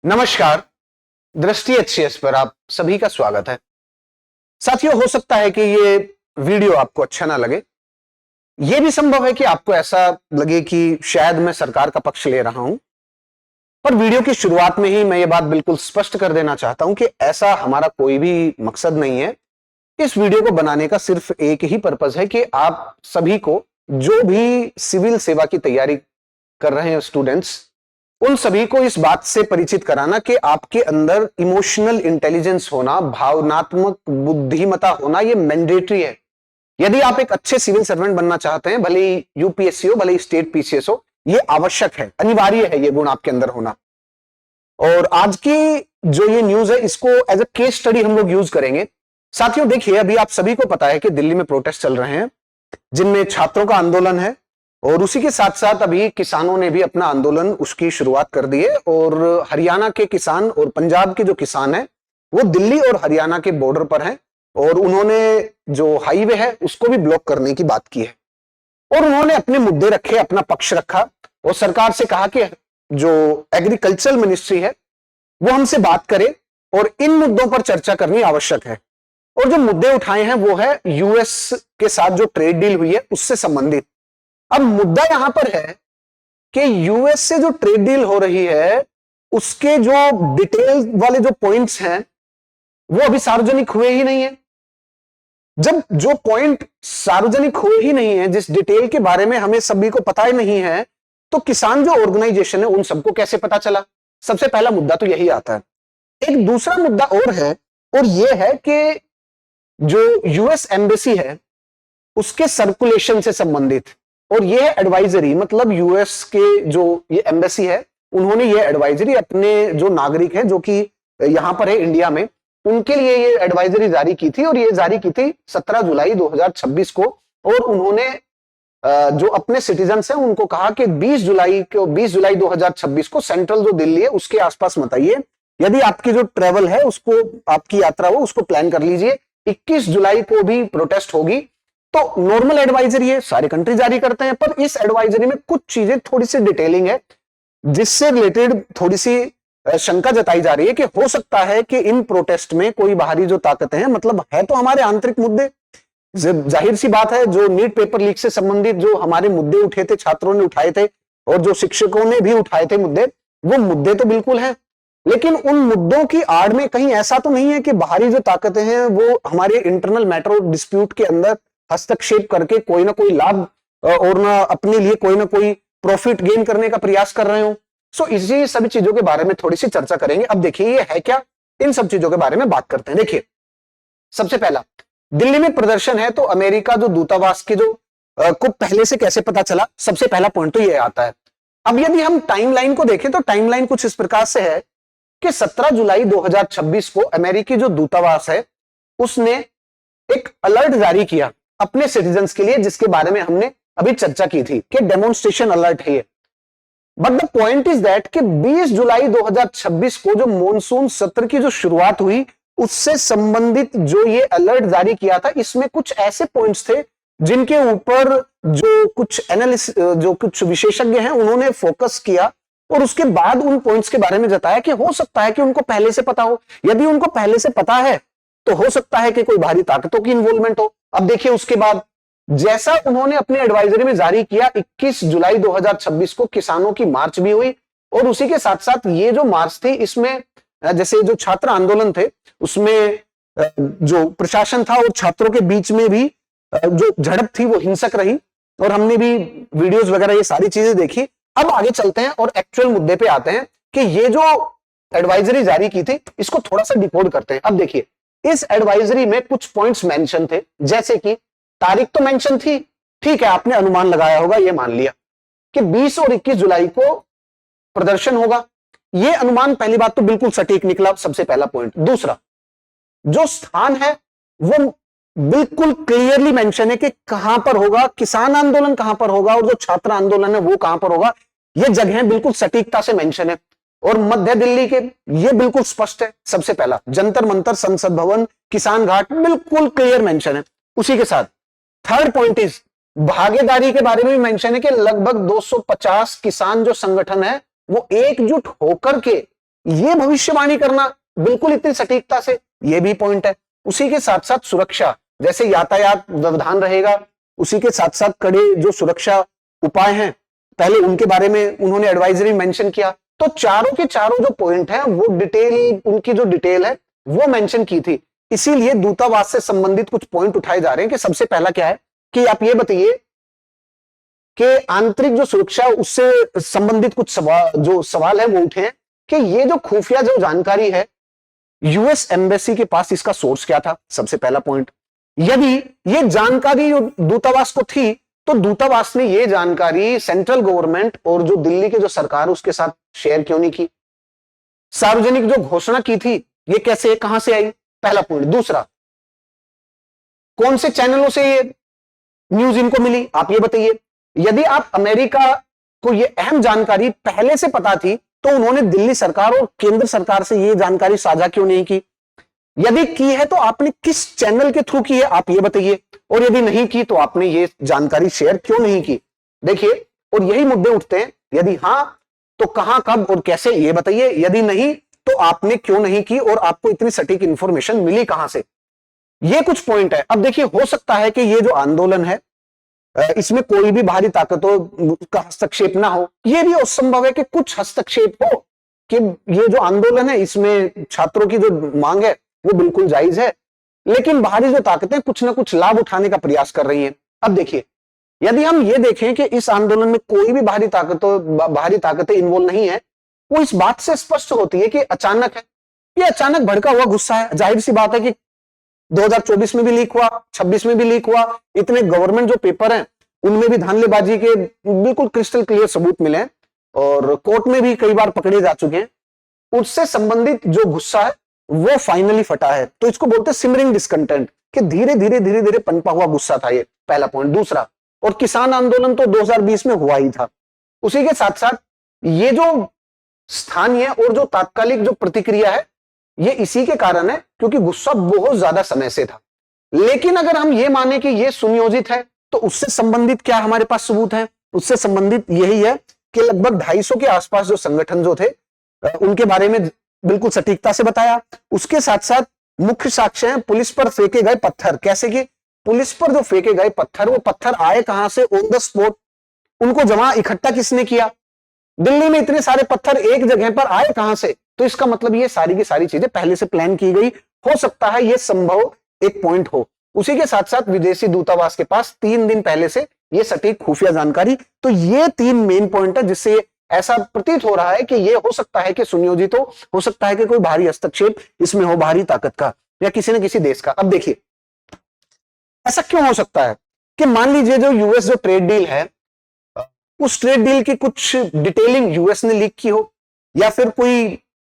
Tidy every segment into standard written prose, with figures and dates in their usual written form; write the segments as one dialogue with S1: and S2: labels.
S1: नमस्कार। दृष्टि एचसीएस पर आप सभी का स्वागत है। साथियों, हो सकता है कि ये वीडियो आपको अच्छा ना लगे। यह भी संभव है कि आपको ऐसा लगे कि शायद मैं सरकार का पक्ष ले रहा हूं, पर वीडियो की शुरुआत में ही मैं ये बात बिल्कुल स्पष्ट कर देना चाहता हूं कि ऐसा हमारा कोई भी मकसद नहीं है। इस वीडियो को बनाने का सिर्फ एक ही पर्पज है कि आप सभी को, जो भी सिविल सेवा की तैयारी कर रहे हैं स्टूडेंट्स, उन सभी को इस बात से परिचित कराना कि आपके अंदर इमोशनल इंटेलिजेंस होना, भावनात्मक बुद्धिमत्ता होना, यह मैंडेटरी है। यदि आप एक अच्छे सिविल सर्वेंट बनना चाहते हैं, भले ही यूपीएससी हो, भले ही स्टेट पीसीएस हो, यह आवश्यक है, अनिवार्य है, यह गुण आपके अंदर होना। और आज की जो ये न्यूज है, इसको एज अ केस स्टडी हम लोग यूज करेंगे। साथियों देखिए, अभी आप सभी को पता है कि दिल्ली में प्रोटेस्ट चल रहे हैं, जिनमें छात्रों का आंदोलन है, और उसी के साथ साथ अभी किसानों ने भी अपना आंदोलन उसकी शुरुआत कर दी है। और हरियाणा के किसान और पंजाब के जो किसान हैं, वो दिल्ली और हरियाणा के बॉर्डर पर हैं, और उन्होंने जो हाईवे है उसको भी ब्लॉक करने की बात की है। और उन्होंने अपने मुद्दे रखे, अपना पक्ष रखा, और सरकार से कहा कि जो एग्रीकल्चर मिनिस्ट्री है वो हमसे बात करे और इन मुद्दों पर चर्चा करनी आवश्यक है। और जो मुद्दे उठाए हैं वो है यूएस के साथ जो ट्रेड डील हुई है उससे संबंधित। अब मुद्दा यहां पर है कि यूएस से जो ट्रेड डील हो रही है उसके जो डिटेल वाले जो पॉइंट्स हैं वो अभी सार्वजनिक हुए ही नहीं है। जब जो पॉइंट सार्वजनिक हुए ही नहीं है, जिस डिटेल के बारे में हमें सभी को पता ही नहीं है, तो किसान जो ऑर्गेनाइजेशन है उन सबको कैसे पता चला? सबसे पहला मुद्दा तो यही आता है। एक दूसरा मुद्दा और है, और यह है कि जो यूएस एम्बेसी है उसके सर्कुलेशन से संबंधित, और यह एडवाइजरी, मतलब यूएस के जो ये एम्बेसी है उन्होंने ये एडवाइजरी अपने जो नागरिक हैं जो कि यहां पर है इंडिया में, उनके लिए ये एडवाइजरी जारी की थी। और ये जारी की थी 17 जुलाई 2026 को। और उन्होंने जो अपने सिटीजन्स हैं उनको कहा कि 20 जुलाई 2026 को सेंट्रल जो दिल्ली है उसके आसपास मत आइए। यदि आपकी जो ट्रेवल है उसको, आपकी यात्रा हो उसको प्लान कर लीजिए। 21 जुलाई को भी प्रोटेस्ट होगी। तो नॉर्मल एडवाइजरी है, सारे कंट्री जारी करते हैं, पर इस एडवाइजरी में कुछ चीजें थोड़ी सी डिटेलिंग है जिससे रिलेटेड थोड़ी सी शंका जताई जा रही है कि हो सकता है कि इन प्रोटेस्ट में कोई बाहरी जो ताकतें हैं, मतलब है तो हमारे आंतरिक मुद्दे, जाहिर सी बात है, जो नीट पेपर लीक से संबंधित जो हमारे मुद्दे उठे थे, छात्रों ने उठाए थे और जो शिक्षकों ने भी उठाए थे मुद्दे, वो मुद्दे तो बिल्कुल हैं, लेकिन उन मुद्दों की आड़ में कहीं ऐसा तो नहीं है कि बाहरी जो ताकतें हैं वो हमारे इंटरनल मैटर ऑफ डिस्प्यूट के अंदर हस्तक्षेप करके कोई ना कोई लाभ और ना अपने लिए कोई ना कोई प्रॉफिट गेन करने का प्रयास कर रहे हो। सो इसी सभी चीजों के बारे में थोड़ी सी चर्चा करेंगे। अब देखिए ये है क्या, इन सब चीजों के बारे में बात करते हैं। देखिए, सबसे पहला, दिल्ली में प्रदर्शन है तो अमेरिका जो दूतावास के जो को पहले से कैसे पता चला? सबसे पहला पॉइंट तो ये आता है। अब यदि हम टाइमलाइन को देखें तो टाइमलाइन कुछ इस प्रकार से है कि 17 जुलाई 2026 को अमेरिकी जो दूतावास है उसने एक अलर्ट जारी किया अपने सिटीजन्स के लिए, जिसके बारे में हमने अभी चर्चा की थी कि डेमोन्स्ट्रेशन अलर्ट है। But the point is that कि 20 जुलाई 2026 को जो मॉनसून सत्र की जो शुरुआत हुई उससे संबंधित जो ये अलर्ट जारी किया था, इसमें कुछ ऐसे पॉइंट्स थे जिनके ऊपर जो कुछ एनालिस्ट, जो कुछ विशेषज्ञ हैं उन्होंने फोकस किया और उसके बाद उन पॉइंट्स के बारे में जताया कि हो सकता है कि उनको पहले से पता हो। यदि उनको पहले से पता है तो हो सकता है कि कोई बाहरी ताकतों की इन्वॉल्वमेंट हो। अब देखिए, उसके बाद जैसा उन्होंने अपने एडवाइजरी में जारी किया, 21 जुलाई 2026 को किसानों की मार्च भी हुई, और उसी के साथ साथ ये जो मार्च थी इसमें जैसे जो छात्र आंदोलन थे उसमें जो प्रशासन था और छात्रों के बीच में भी जो झड़प थी वो हिंसक रही, और हमने भी वीडियोस वगैरह ये सारी चीजें देखी। अब आगे चलते हैं और एक्चुअल मुद्दे पे आते हैं कि ये जो एडवाइजरी जारी की थी इसको थोड़ा सा डिकोड करते हैं। अब देखिए, इस एडवाइजरी में कुछ पॉइंट्स मेंशन थे, जैसे कि तारीख तो मेंशन थी, ठीक है, आपने अनुमान लगाया होगा, ये मान लिया कि 20 और 21 जुलाई को प्रदर्शन होगा। ये अनुमान पहली बात तो बिल्कुल सटीक निकला, सबसे पहला पॉइंट। दूसरा, जो स्थान है वो बिल्कुल क्लियरली मेंशन है कि कहां पर होगा, किसान आंदोलन कहां पर होगा और जो छात्र आंदोलन है वो कहां पर होगा। ये जगह बिल्कुल सटीकता से मेंशन है, और मध्य दिल्ली के ये बिल्कुल स्पष्ट है। सबसे पहला जंतर मंतर, संसद भवन, किसान घाट, बिल्कुल क्लियर मेंशन है। उसी के साथ थर्ड पॉइंट इज भागीदारी के बारे में भी मेंशन है कि लगभग 250 किसान जो संगठन है वो एकजुट होकर के ये भविष्यवाणी करना बिल्कुल इतनी सटीकता से, ये भी पॉइंट है। उसी के साथ साथ सुरक्षा, जैसे यातायात व्यवधान रहेगा, उसी के साथ साथ कड़े जो सुरक्षा उपाय हैं पहले उनके बारे में उन्होंने एडवाइजरी मेंशन किया। तो चारों के चारों जो पॉइंट हैं वो डिटेल, उनकी जो डिटेल है वो मेंशन की थी। इसीलिए दूतावास से संबंधित कुछ पॉइंट उठाए जा रहे हैं कि सबसे पहला क्या है कि आप ये बताइए कि आंतरिक जो सुरक्षा उससे संबंधित कुछ सवाल है वो उठे हैं कि ये जो खुफिया जो जानकारी है यूएस एम्बेसी के पास इसका सोर्स क्या था, सबसे पहला पॉइंट। यदि ये जानकारी दूतावास को थी तो दूतावास ने ये जानकारी सेंट्रल गवर्नमेंट और जो दिल्ली के जो सरकार उसके साथ शेयर क्यों नहीं की? सार्वजनिक जो घोषणा की थी ये कैसे, कहां से आई? पहला पॉइंट। दूसरा, कौन से चैनलों से ये न्यूज इनको मिली, आप ये बताइए। यदि आप अमेरिका को ये अहम जानकारी पहले से पता थी तो उन्होंने दिल्ली सरकार और केंद्र सरकार से ये जानकारी साझा क्यों नहीं की? यदि की है तो आपने किस चैनल के थ्रू की है, आप ये बताइए। और यदि नहीं की तो आपने ये जानकारी शेयर क्यों नहीं की? देखिए, और यही मुद्दे उठते हैं। यदि हां तो कहां, कब और कैसे, ये बताइए। यदि नहीं तो आपने क्यों नहीं की और आपको इतनी सटीक इंफॉर्मेशन मिली कहां से? ये कुछ पॉइंट है। अब देखिए, हो सकता है कि ये जो आंदोलन है इसमें कोई भी बाहरी ताकतों का हस्तक्षेप ना हो। यह भी असंभव है कि कुछ हस्तक्षेप हो, कि ये जो आंदोलन है इसमें छात्रों की जो मांग है वो बिल्कुल जायज है, लेकिन बाहरी जो ताकतें कुछ ना कुछ लाभ उठाने का प्रयास कर रही हैं। अब देखिए, यदि हम ये देखें कि इस आंदोलन में कोई भी बाहरी ताकतें इन्वॉल्व नहीं है, वो इस बात से स्पष्ट होती है कि अचानक है, ये अचानक भड़का हुआ गुस्सा है। जाहिर सी बात है कि 2024 में भी लीक हुआ, 26 में भी लीक हुआ। इतने गवर्नमेंट जो पेपर हैं उनमें भी धांधलेबाजी के बिल्कुल क्रिस्टल क्लियर सबूत मिले हैं और कोर्ट में भी कई बार पकड़े जा चुके हैं। उससे संबंधित जो गुस्सा है वो फाइनली फटा है। तो इसको बोलते हैं सिमरिंग डिस्कंटेंट, कि धीरे धीरे पनपा हुआ गुस्सा था। ये पहला पॉइंट। दूसरा, और किसान आंदोलन तो 2020 में हुआ ही था। उसी के साथ साथ ये जो स्थानीय और जो तात्कालिक जो प्रतिक्रिया है ये इसी के कारण है क्योंकि गुस्सा बहुत ज्यादा समय से था। लेकिन अगर हम ये माने कि ये सुनियोजित है तो उससे संबंधित क्या हमारे पास सबूत है? उससे संबंधित यही है कि लगभग 250 के आसपास जो संगठन जो थे उनके बारे में बिल्कुल सटीकता से बताया। उसके साथ साथ मुख्य साक्ष्य हैं पुलिस पर फेंके गए पत्थर। कैसे कि पुलिस पर जो फेंके गए पत्थर, वो पत्थर आए कहां से? On the spot. उनको जमा इकट्ठा किसने किया? दिल्ली में इतने सारे पत्थर एक जगह पर आए कहां से? तो इसका मतलब ये सारी की सारी चीजें पहले से प्लान की गई। हो सकता है ये संभव एक पॉइंट हो। उसी के साथ साथ विदेशी दूतावास के पास 3 दिन पहले से ये सटीक खुफिया जानकारी। तो ये 3 मेन पॉइंट है जिससे ऐसा प्रतीत हो रहा है कि ये हो सकता है कि सुनियोजित हो सकता है कि कोई बाहरी हस्तक्षेप इसमें हो, बाहरी ताकत का या किसी न किसी देश का। अब देखिए, ऐसा क्यों हो सकता है कि मान लीजिए जो यूएस जो ट्रेड डील है उस ट्रेड डील की कुछ डिटेलिंग यूएस ने लीक की हो या फिर कोई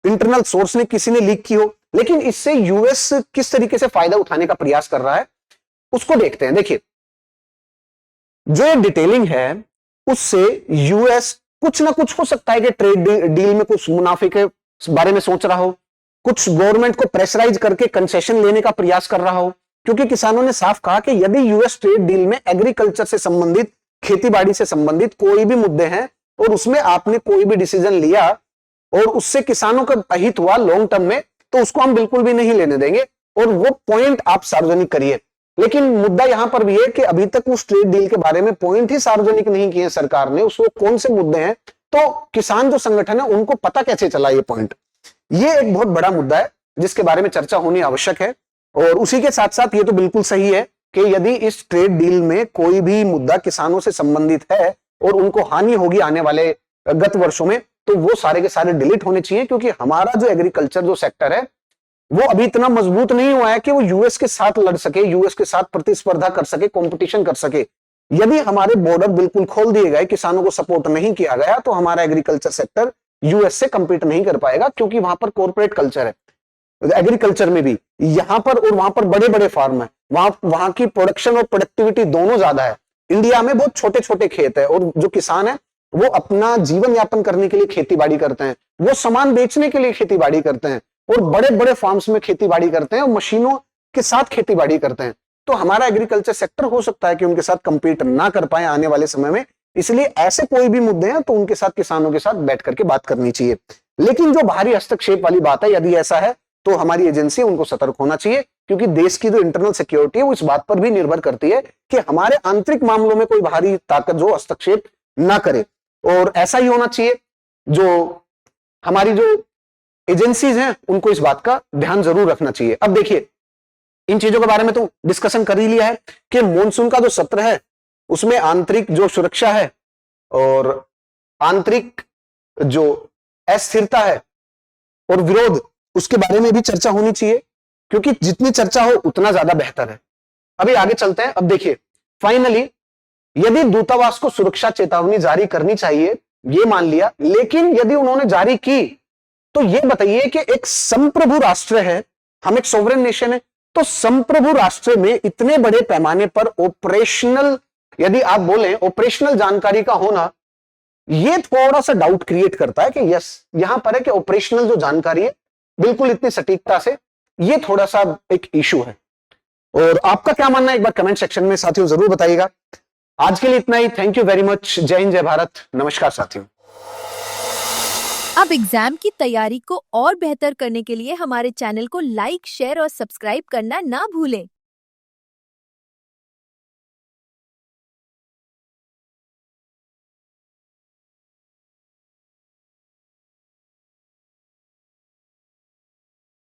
S1: इंटरनल सोर्स ने किसी ने लीक की हो, लेकिन इससे यूएस किस तरीके से फायदा उठाने का प्रयास कर रहा है उसको देखते हैं। देखिए, जो ये डिटेलिंग है उससे यूएस कुछ ना कुछ हो सकता है कि ट्रेड डील में कुछ मुनाफे के बारे में सोच रहा हो, कुछ गवर्नमेंट को प्रेशराइज करके कंसेशन लेने का प्रयास कर रहा हो, क्योंकि किसानों ने साफ कहा कि यदि यूएस ट्रेड डील में एग्रीकल्चर से संबंधित, खेतीबाड़ी से संबंधित कोई भी मुद्दे हैं और उसमें आपने कोई भी डिसीजन लिया और उससे किसानों का अहित हुआ लॉन्ग टर्म में, तो उसको हम बिल्कुल भी नहीं लेने देंगे और वो पॉइंट आप सार्वजनिक करिए। लेकिन मुद्दा यहां पर भी है कि अभी तक उस ट्रेड डील के बारे में पॉइंट ही सार्वजनिक नहीं किए सरकार ने। उसको कौन से मुद्दे हैं, तो किसान जो संगठन है उनको पता कैसे चला ये पॉइंट? ये एक बहुत बड़ा मुद्दा है जिसके बारे में चर्चा होनी आवश्यक है। और उसी के साथ साथ ये तो बिल्कुल सही है कि यदि इस ट्रेड डील में कोई भी मुद्दा किसानों से संबंधित है और उनको हानि होगी आने वाले गत वर्षों में, तो वो सारे के सारे डिलीट होने चाहिए, क्योंकि हमारा जो एग्रीकल्चर जो सेक्टर है वो अभी इतना मजबूत नहीं हुआ है कि वो यूएस के साथ लड़ सके, यूएस के साथ प्रतिस्पर्धा कर सके, कंपटीशन कर सके। यदि हमारे बॉर्डर बिल्कुल खोल दिए गए, किसानों को सपोर्ट नहीं किया गया, तो हमारा एग्रीकल्चर सेक्टर यूएस से कंपीट नहीं कर पाएगा, क्योंकि वहां पर कॉर्पोरेट कल्चर है एग्रीकल्चर में भी, यहां पर और वहां पर बड़े बड़े फार्म है, वहां की प्रोडक्शन और प्रोडक्टिविटी दोनों ज्यादा है। इंडिया में बहुत छोटे छोटे खेत है और जो किसान है वो अपना जीवन यापन करने के लिए खेती बाड़ी करते हैं, वो सामान बेचने के लिए खेती बाड़ी करते हैं और बड़े बड़े फार्म्स में खेती बाड़ी करते हैं और मशीनों के साथ खेती बाड़ी करते हैं। तो हमारा एग्रीकल्चर सेक्टर हो सकता है कि उनके साथ कंपीट ना कर पाए आने वाले समय में। इसलिए ऐसे कोई भी मुद्दे हैं तो उनके साथ, किसानों के साथ बैठ करके बात करनी चाहिए। लेकिन जो बाहरी हस्तक्षेप वाली बात है, यदि ऐसा है तो हमारी एजेंसी उनको सतर्क होना चाहिए, क्योंकि देश की जो इंटरनल सिक्योरिटी है वो इस बात पर भी निर्भर करती है कि हमारे आंतरिक मामलों में कोई बाहरी ताकत जो हस्तक्षेप ना करे। और ऐसा ही होना चाहिए, जो हमारी जो एजेंसीज हैं उनको इस बात का ध्यान जरूर रखना चाहिए। अब देखिए, इन चीजों के बारे में तो डिस्कशन कर ही लिया है कि मॉनसून का जो सत्र है उसमें आंतरिक जो सुरक्षा है और आंतरिक जो अस्थिरता है और विरोध, उसके बारे में भी चर्चा होनी चाहिए, क्योंकि जितनी चर्चा हो उतना ज्यादा बेहतर है। अभी आगे चलते हैं। अब देखिए, फाइनली यदि दूतावास को सुरक्षा चेतावनी जारी करनी चाहिए, यह मान लिया, लेकिन यदि उन्होंने जारी की तो यह बताइए कि एक संप्रभु राष्ट्र है, हम एक सॉवरेन नेशन है, तो संप्रभु राष्ट्र में इतने बड़े पैमाने पर ऑपरेशनल, यदि आप बोलें ऑपरेशनल जानकारी का होना, यह थोड़ा सा डाउट क्रिएट करता है कि यस, यहां पर है कि ऑपरेशनल जो जानकारी है बिल्कुल इतनी सटीकता से, यह थोड़ा सा एक इशू है। और आपका क्या मानना है एक बार कमेंट सेक्शन में साथियों जरूर बताइएगा। आज के लिए इतना ही। Thank you very much. जय हिंद, जय भारत, नमस्कार साथियों।
S2: अब एग्जाम की तैयारी को और बेहतर करने के लिए हमारे चैनल को लाइक, शेयर और सब्सक्राइब करना ना भूलें।